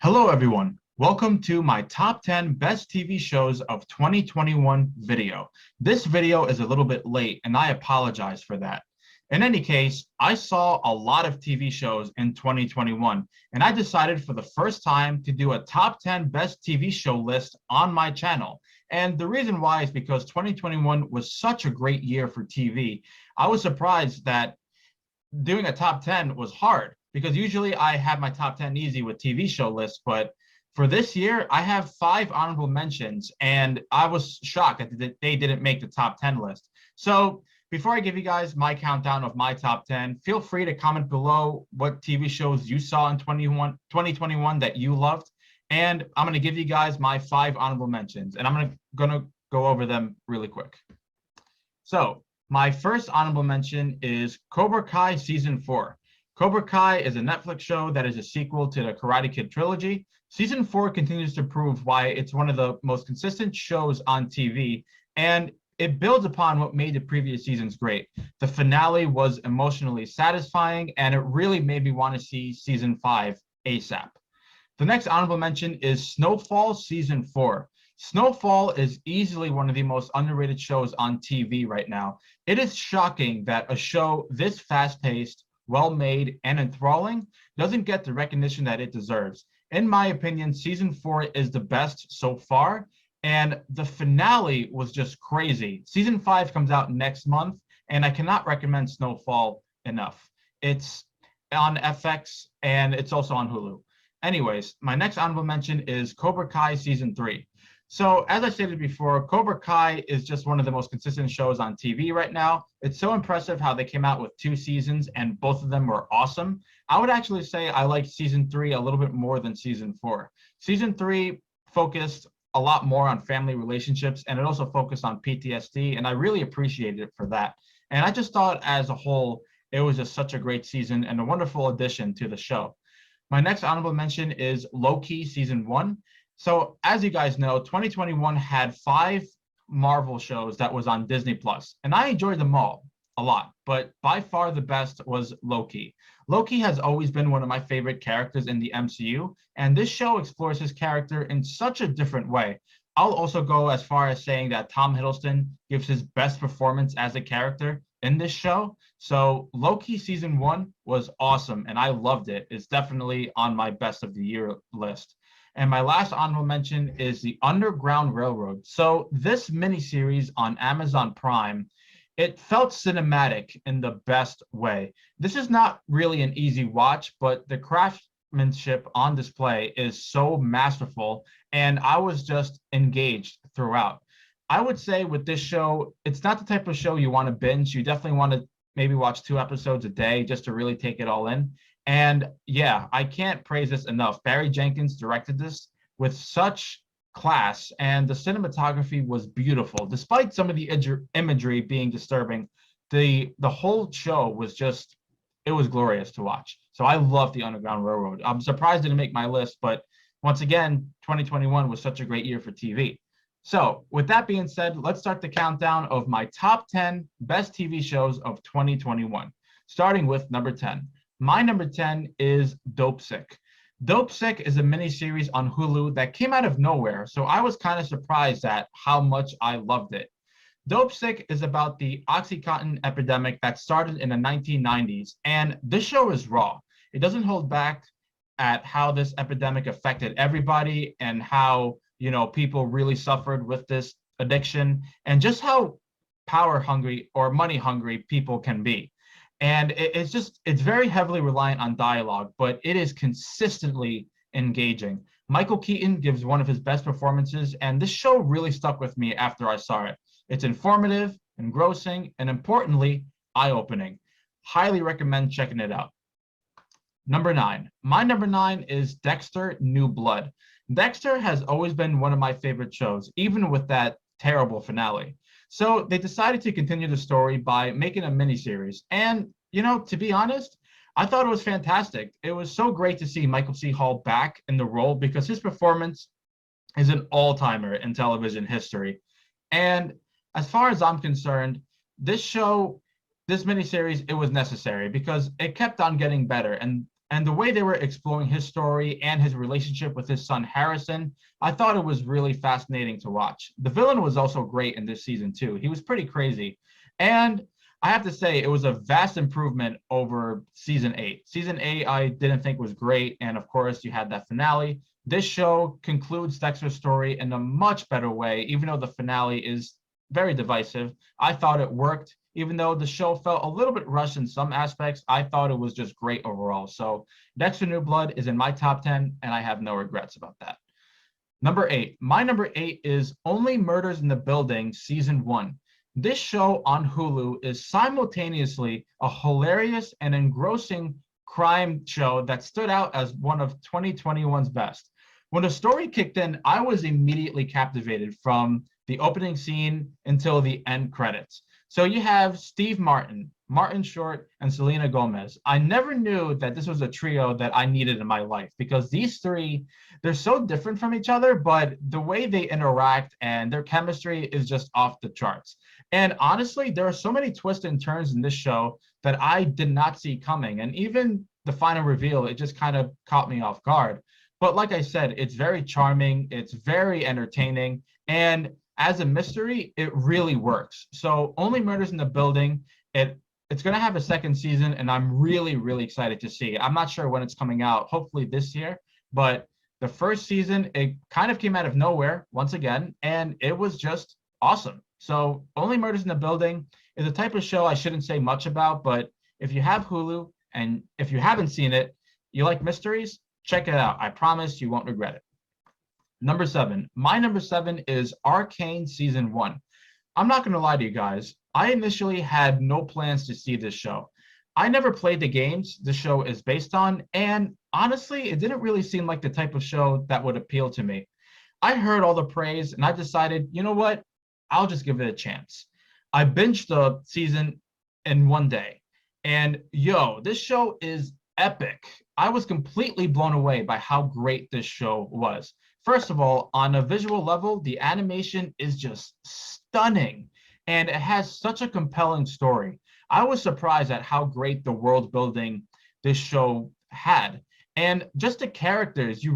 Hello, everyone. Welcome to my top 10 best TV shows of 2021 video. This video is a little bit late, and I apologize for that. In any case, I saw a lot of TV shows in 2021, and I decided for the first time to do a top 10 best TV show list on my channel. And the reason why is because 2021 was such a great year for TV. I was surprised that doing a top 10 was hard because usually I have my top 10 easy with TV show lists, but for this year, I have 5 honorable mentions, and I was shocked that they didn't make the top 10 list. So before I give you guys my countdown of my top 10, feel free to comment below what TV shows you saw in 2021 that you loved. And I'm going to give you guys my 5 honorable mentions, and I'm going to go over them really quick. So my first honorable mention is Cobra Kai Season 4. Cobra Kai is a Netflix show that is a sequel to the Karate Kid trilogy. Season 4 continues to prove why it's one of the most consistent shows on TV, and it builds upon what made the previous seasons great. The finale was emotionally satisfying, and it really made me want to see Season 5 ASAP. The next honorable mention is Snowfall Season 4. Snowfall is easily one of the most underrated shows on TV right now. It is shocking that a show this fast-paced, well-made, and enthralling doesn't get the recognition that it deserves. In my opinion, Season 4 is the best so far, and the finale was just crazy. Season 5 comes out next month, and I cannot recommend Snowfall enough. It's on FX, and it's also on Hulu. Anyways, my next honorable mention is Cobra Kai Season 3. So as I stated before, Cobra Kai is just one of the most consistent shows on TV right now. It's so impressive how they came out with 2 seasons and both of them were awesome. I would actually say I liked Season 3 a little bit more than Season 4. Season 3 focused a lot more on family relationships, and it also focused on PTSD, and I really appreciated it for that. And I just thought as a whole, it was just such a great season and a wonderful addition to the show. My next honorable mention is Loki Season 1. So as you guys know, 2021 had 5 Marvel shows that was on Disney Plus, and I enjoyed them all a lot, but by far the best was Loki. Loki has always been one of my favorite characters in the MCU, and this show explores his character in such a different way. I'll also go as far as saying that Tom Hiddleston gives his best performance as a character in this show. So Loki Season 1 was awesome, and I loved it. It's definitely on my best of the year list. And my last honorable mention is the Underground Railroad. So this miniseries on Amazon Prime, it felt cinematic in the best way. This is not really an easy watch, but the craftsmanship on display is so masterful, and I was just engaged throughout. I would say with this show, it's not the type of show you want to binge. You definitely want to maybe watch 2 episodes a day just to really take it all in. And yeah, I can't praise this enough. Barry Jenkins directed this with such class, and the cinematography was beautiful. Despite some of the imagery being disturbing, the whole show was just, it was glorious to watch. So I love the Underground Railroad. I'm surprised it didn't make my list, but once again, 2021 was such a great year for TV. So with that being said, let's start the countdown of my top 10 best TV shows of 2021, starting with number 10. My number 10 is Dopesick. Dopesick is a miniseries on Hulu that came out of nowhere, so I was kind of surprised at how much I loved it. Dopesick is about the OxyContin epidemic that started in the 1990s, and this show is raw. It doesn't hold back at how this epidemic affected everybody and how, people really suffered with this addiction, and just how power hungry or money hungry people can be. And it's very heavily reliant on dialogue, but it is consistently engaging. Michael Keaton gives one of his best performances, and this show really stuck with me after I saw it. It's informative, engrossing, and importantly, eye-opening. Highly recommend checking it out. Number 9. My number 9 is Dexter: New Blood. Dexter has always been one of my favorite shows, even with that terrible finale. So they decided to continue the story by making a miniseries. And, to be honest, I thought it was fantastic. It was so great to see Michael C. Hall back in the role because his performance is an all-timer in television history. And as far as I'm concerned, this miniseries, it was necessary because it kept on getting better. And And the way they were exploring his story and his relationship with his son Harrison, I thought it was really fascinating to watch. The villain was also great in this season too. He was pretty crazy. And I have to say, it was a vast improvement over season 8. Season 8, I didn't think was great. And of course, you had that finale. This show concludes Dexter's story in a much better way, even though the finale is very divisive. I thought it worked. Even though the show felt a little bit rushed in some aspects, I thought it was just great overall. So Dexter New Blood is in my top 10, and I have no regrets about that. Number 8. My number 8 is Only Murders in the Building, Season 1. This show on Hulu is simultaneously a hilarious and engrossing crime show that stood out as one of 2021's best. When the story kicked in, I was immediately captivated from the opening scene until the end credits. So you have Steve Martin, Martin Short, and Selena Gomez. I never knew that this was a trio that I needed in my life because these three, they're so different from each other, but the way they interact and their chemistry is just off the charts. And honestly, there are so many twists and turns in this show that I did not see coming. And even the final reveal, it just kind of caught me off guard. But like I said, it's very charming, it's very entertaining, and as a mystery, it really works. So Only Murders in the Building, it's going to have a second season, and I'm really, really excited to see. I'm not sure when it's coming out, hopefully this year, but the first season, it kind of came out of nowhere once again, and it was just awesome. So Only Murders in the Building is a type of show I shouldn't say much about, but if you have Hulu and if you haven't seen it, you like mysteries, check it out. I promise you won't regret it. Number 7. My number 7 is Arcane Season 1. I'm not going to lie to you guys. I initially had no plans to see this show. I never played the games the show is based on, and honestly, it didn't really seem like the type of show that would appeal to me. I heard all the praise, and I decided, you know what? I'll just give it a chance. I binged the season in one day, and yo, this show is epic. I was completely blown away by how great this show was. First of all, on a visual level, the animation is just stunning and it has such a compelling story. I was surprised at how great the world building this show had. And just the characters,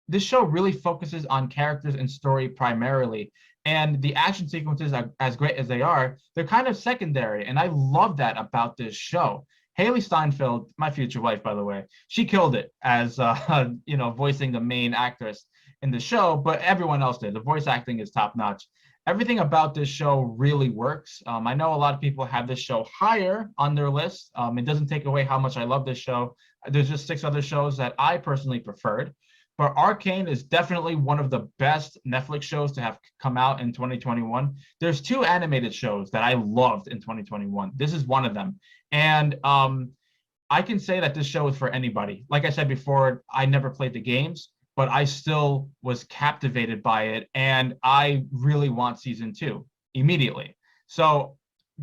this show really focuses on characters and story primarily. And the action sequences, are, as great as they are, they're kind of secondary. And I love that about this show. Haley Steinfeld, my future wife, by the way, she killed it as voicing the main actress in the show, but everyone else did. The voice acting is top notch. Everything about this show really works. I know a lot of people have this show higher on their list. It doesn't take away how much I love this show. There's just 6 other shows that I personally preferred. But Arcane is definitely one of the best Netflix shows to have come out in 2021. There's 2 animated shows that I loved in 2021. This is one of them. And I can say that this show is for anybody. Like I said before, I never played the games, but I still was captivated by it. And I really want season 2 immediately. So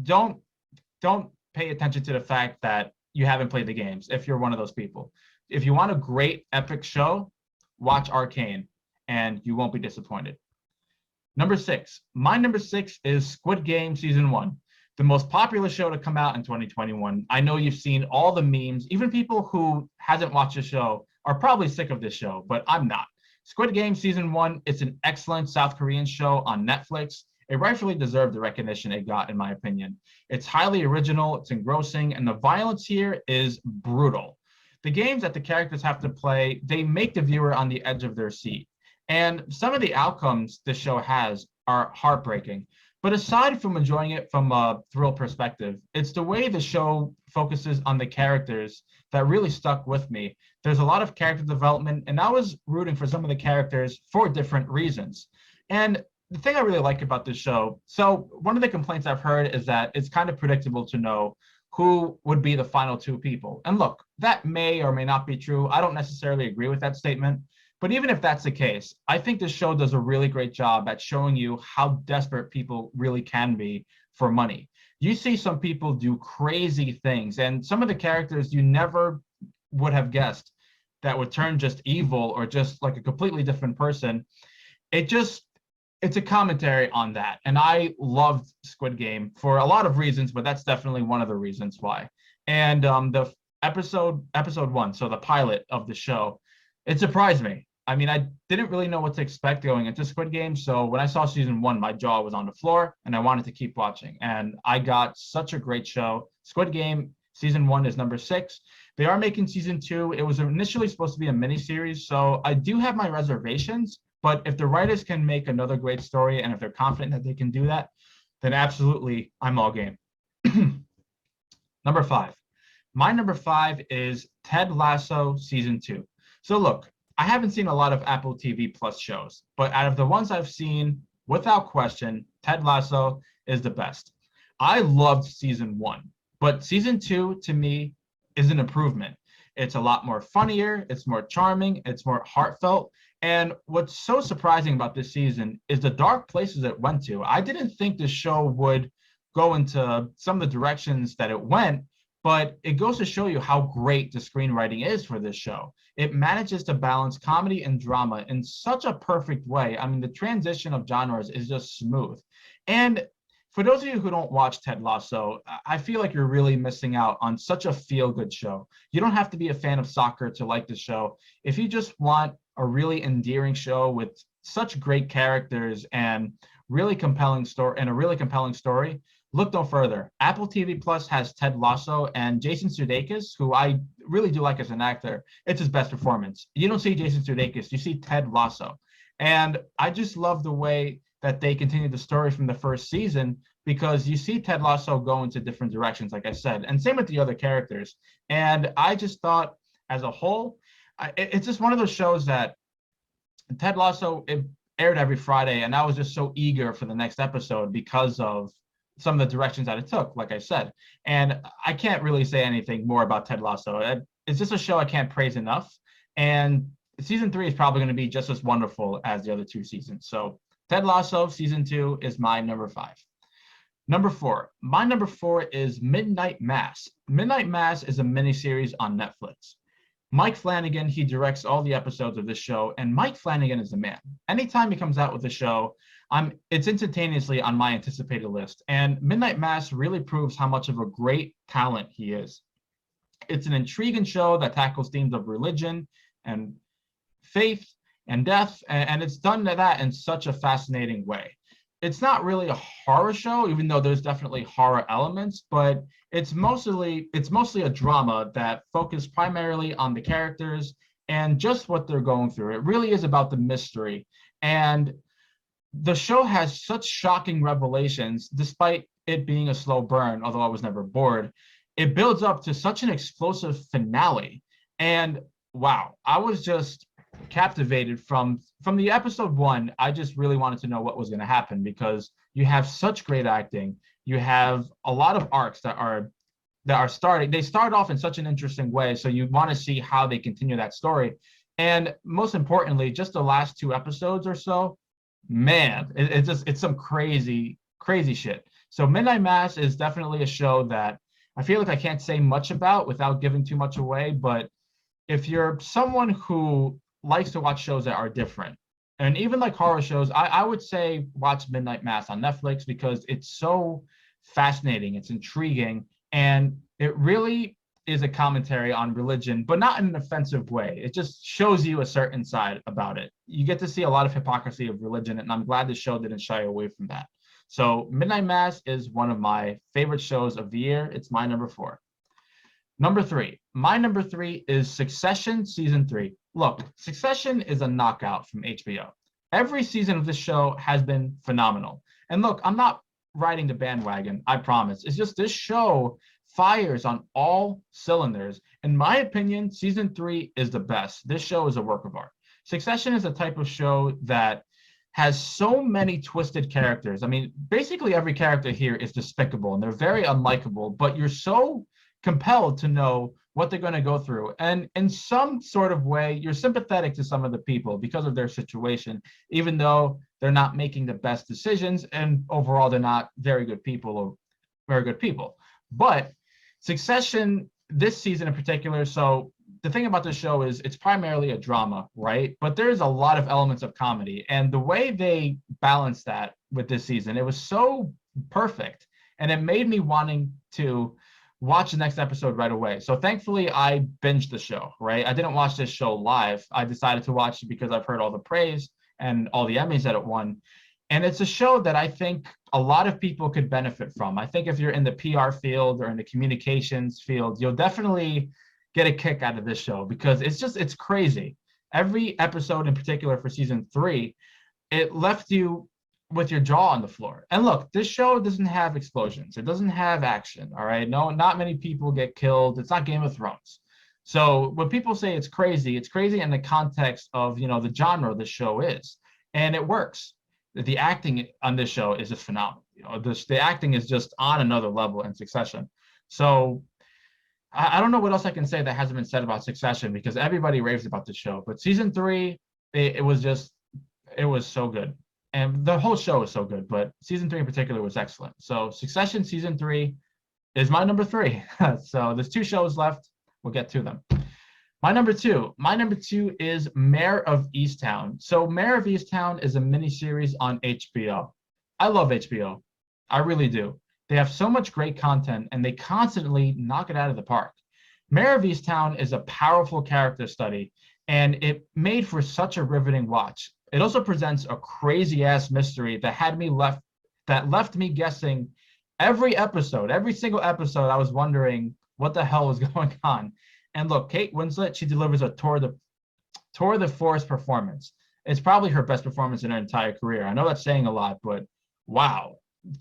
don't pay attention to the fact that you haven't played the games if you're one of those people. If you want a great epic show, watch Arcane and you won't be disappointed. Number 6. My number 6 is Squid Game Season 1, the most popular show to come out in 2021. I know you've seen all the memes. Even people who hasn't watched the show are probably sick of this show, but I'm not. Squid Game Season 1, it's an excellent South Korean show on Netflix. It rightfully deserved the recognition it got, in my opinion. It's highly original, it's engrossing, and the violence here is brutal. The games that the characters have to play, they make the viewer on the edge of their seat. And some of the outcomes the show has are heartbreaking. But aside from enjoying it from a thrill perspective, it's the way the show focuses on the characters that really stuck with me. There's a lot of character development, and I was rooting for some of the characters for different reasons. And the thing I really like about this show, so one of the complaints I've heard is that it's kind of predictable to know who would be the final 2 people. And look, that may or may not be true. I don't necessarily agree with that statement. But even if that's the case, I think this show does a really great job at showing you how desperate people really can be for money. You see some people do crazy things, and some of the characters you never would have guessed that would turn just evil or just like a completely different person. It's a commentary on that. And I loved Squid Game for a lot of reasons, but that's definitely one of the reasons why. And episode one, so the pilot of the show, it surprised me. I mean, I didn't really know what to expect going into Squid Game. So when I saw season one, my jaw was on the floor and I wanted to keep watching. And I got such a great show. Squid Game season one is number 6. They are making season two. It was initially supposed to be a mini series. So I do have my reservations. But if the writers can make another great story and if they're confident that they can do that, then absolutely, I'm all game. Number 5. My number 5 is Ted Lasso season 2. So look, I haven't seen a lot of Apple TV Plus shows, but out of the ones I've seen, without question, Ted Lasso is the best. I loved season 1, but season 2 to me is an improvement. It's a lot more funnier, it's more charming, it's more heartfelt. And what's so surprising about this season is the dark places it went to. I didn't think the show would go into some of the directions that it went, but it goes to show you how great the screenwriting is for this show. It manages to balance comedy and drama in such a perfect way. I mean, the transition of genres is just smooth. And for those of you who don't watch Ted Lasso, I feel like you're really missing out on such a feel-good show. You don't have to be a fan of soccer to like the show. If you just want a really endearing show with such great characters and a really compelling story, look no further. Apple TV Plus has Ted Lasso and Jason Sudeikis, who I really do like as an actor. It's his best performance. You don't see Jason Sudeikis, you see Ted Lasso. And I just love the way that they continue the story from the first season because you see Ted Lasso go into different directions, like I said, and same with the other characters. And I just thought, as a whole, it's just one of those shows that Ted Lasso, it aired every Friday, and I was just so eager for the next episode because of some of the directions that it took, like I said. And I can't really say anything more about Ted Lasso. It's just a show I can't praise enough. And season 3 is probably going to be just as wonderful as the other 2 seasons. So Ted Lasso season 2 is my number 5. Number 4. My number 4 is Midnight Mass. Midnight Mass is a miniseries on Netflix. Mike Flanagan, he directs all the episodes of this show, and Mike Flanagan is the man. Anytime he comes out with a show, it's instantaneously on my anticipated list. And Midnight Mass really proves how much of a great talent he is. It's an intriguing show that tackles themes of religion and faith and death, and it's done that in such a fascinating way. It's not really a horror show, even though there's definitely horror elements, but it's mostly a drama that focuses primarily on the characters and just what they're going through. It really is about the mystery. And the show has such shocking revelations, despite it being a slow burn, although I was never bored. It builds up to such an explosive finale. And wow, I was just captivated from the episode 1. I just really wanted to know what was going to happen because you have such great acting. You have a lot of arcs that are starting. They start off in such an interesting way, so you want to see how they continue that story. And most importantly, just the last 2 episodes or so, man, it's some crazy shit. So Midnight Mass is definitely a show that I feel like I can't say much about without giving too much away. But if you're someone who likes to watch shows that are different, and even like horror shows, I would say watch Midnight Mass on Netflix because it's so fascinating, it's intriguing, and it really is a commentary on religion, but not in an offensive way. It just shows you a certain side about it. You get to see a lot of hypocrisy of religion, and I'm glad the show didn't shy away from that. So Midnight Mass is one of my favorite shows of the year. It's my number 4. Number 3. My number 3 is Succession season 3. Look, Succession is a knockout from HBO. Every season of this show has been phenomenal. And look, I'm not riding the bandwagon, I promise. It's just this show fires on all cylinders. In my opinion, season 3 is the best. This show is a work of art. Succession is a type of show that has so many twisted characters. I mean, basically every character here is despicable and they're very unlikable, but you're so compelled to know what they're going to go through. And in some sort of way, you're sympathetic to some of the people because of their situation, even though they're not making the best decisions and overall they're not very good people. But Succession, this season in particular, so the thing about the show is it's primarily a drama, right? But there's a lot of elements of comedy. And the way they balanced that with this season, it was so perfect. And it made me wanting to watch the next episode right away. So thankfully, I binged the show, right? I didn't watch this show live. I decided to watch it because I've heard all the praise and all the Emmys that it won. And it's a show that I think a lot of people could benefit from. I think if you're in the PR field or in the communications field, you'll definitely get a kick out of this show because it's crazy. Every episode in particular for season 3, it left you with your jaw on the floor. And look, this show doesn't have explosions. It doesn't have action. All right. No, not many people get killed. It's not Game of Thrones. So when people say it's crazy in the context of, the genre the show is. And it works. The acting on this show is just phenomenal. The acting is just on another level in Succession. So I don't know what else I can say that hasn't been said about Succession because everybody raves about the show. But season 3, it was so good. And the whole show is so good, but season 3 in particular was excellent. So Succession season 3 is my number 3. So there's 2 shows left. We'll get to them. My number two is Mare of Easttown. So Mare of Easttown is a miniseries on HBO. I love HBO. I really do. They have so much great content and they constantly knock it out of the park. Mare of Easttown is a powerful character study and it made for such a riveting watch. It also presents a crazy ass mystery that left me guessing every single episode. I was wondering what the hell was going on. And look, Kate Winslet, she delivers a tour de force performance. It's probably her best performance in her entire career. I know that's saying a lot, but wow,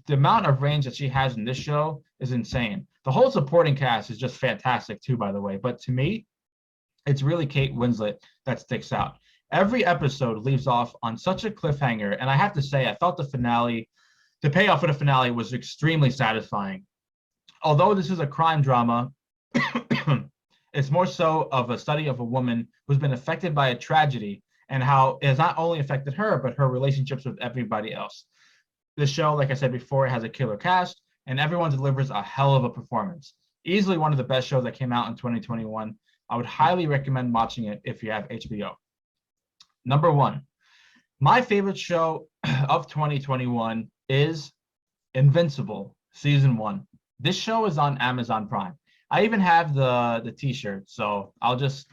the amount of range that she has in this show is insane. The whole supporting cast is just fantastic too, by the way. But to me, it's really Kate Winslet that sticks out. Every episode leaves off on such a cliffhanger. And I have to say, I thought the payoff of the finale was extremely satisfying. Although this is a crime drama, it's more so of a study of a woman who's been affected by a tragedy and how it has not only affected her, but her relationships with everybody else. This show, like I said before, it has a killer cast and everyone delivers a hell of a performance. Easily one of the best shows that came out in 2021. I would highly recommend watching it if you have HBO. Number 1, my favorite show of 2021 is Invincible season 1. This show is on Amazon Prime. I even have the t-shirt, so I'll just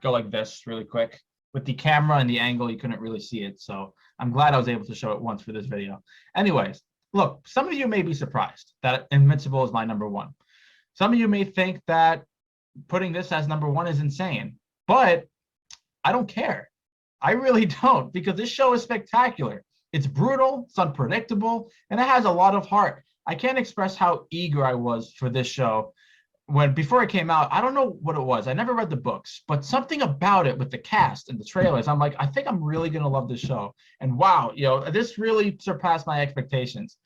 go like this really quick. With the camera and the angle, you couldn't really see it, so I'm glad I was able to show it once for this video. Anyways, look, some of you may be surprised that Invincible is my number 1. Some of you may think that putting this as number 1 is insane, but I don't care. I really don't, because this show is spectacular. It's brutal, it's unpredictable, and it has a lot of heart. I can't express how eager I was for this show. Before it came out, I don't know what it was. I never read the books, but something about it with the cast and the trailers, I'm like, I think I'm really going to love this show. And wow, this really surpassed my expectations.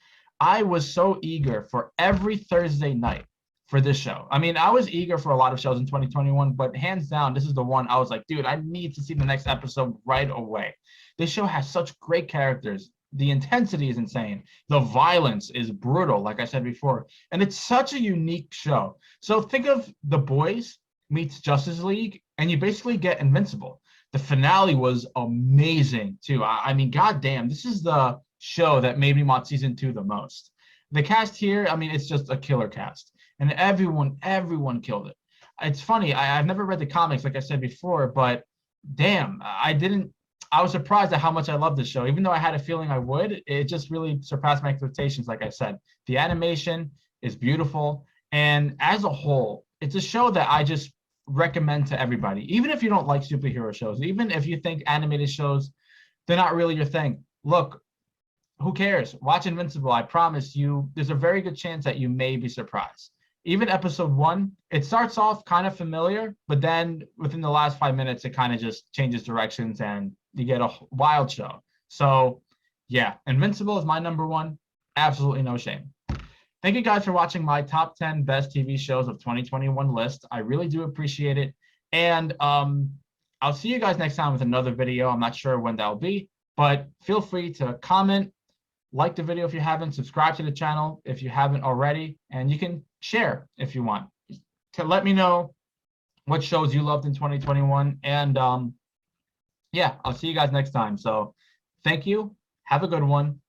I was so eager for every Thursday night for this show. I mean, I was eager for a lot of shows in 2021, but hands down, this is the one I was like, dude, I need to see the next episode right away. This show has such great characters. The intensity is insane. The violence is brutal, like I said before. And it's such a unique show. So think of The Boys meets Justice League, and you basically get Invincible. The finale was amazing, too. I mean, goddamn, this is the show that made me want season 2 the most. The cast here, I mean, it's just a killer cast. And everyone killed it. It's funny, I've never read the comics, like I said before, but damn, I was surprised at how much I loved this show. Even though I had a feeling I would, it just really surpassed my expectations, like I said. The animation is beautiful, and as a whole, it's a show that I just recommend to everybody. Even if you don't like superhero shows, even if you think animated shows, they're not really your thing. Look, who cares? Watch Invincible. I promise you, there's a very good chance that you may be surprised. Even episode 1, it starts off kind of familiar, but then within the last 5 minutes, it kind of just changes directions and you get a wild show. So yeah, Invincible is my number 1. Absolutely no shame. Thank you guys for watching my top 10 best TV shows of 2021 list. I really do appreciate it. And I'll see you guys next time with another video. I'm not sure when that'll be, but feel free to comment, like the video if you haven't, subscribe to the channel if you haven't already, and you can share if you want to let me know what shows you loved in 2021. And yeah, I'll see you guys next time. So thank you. Have a good one.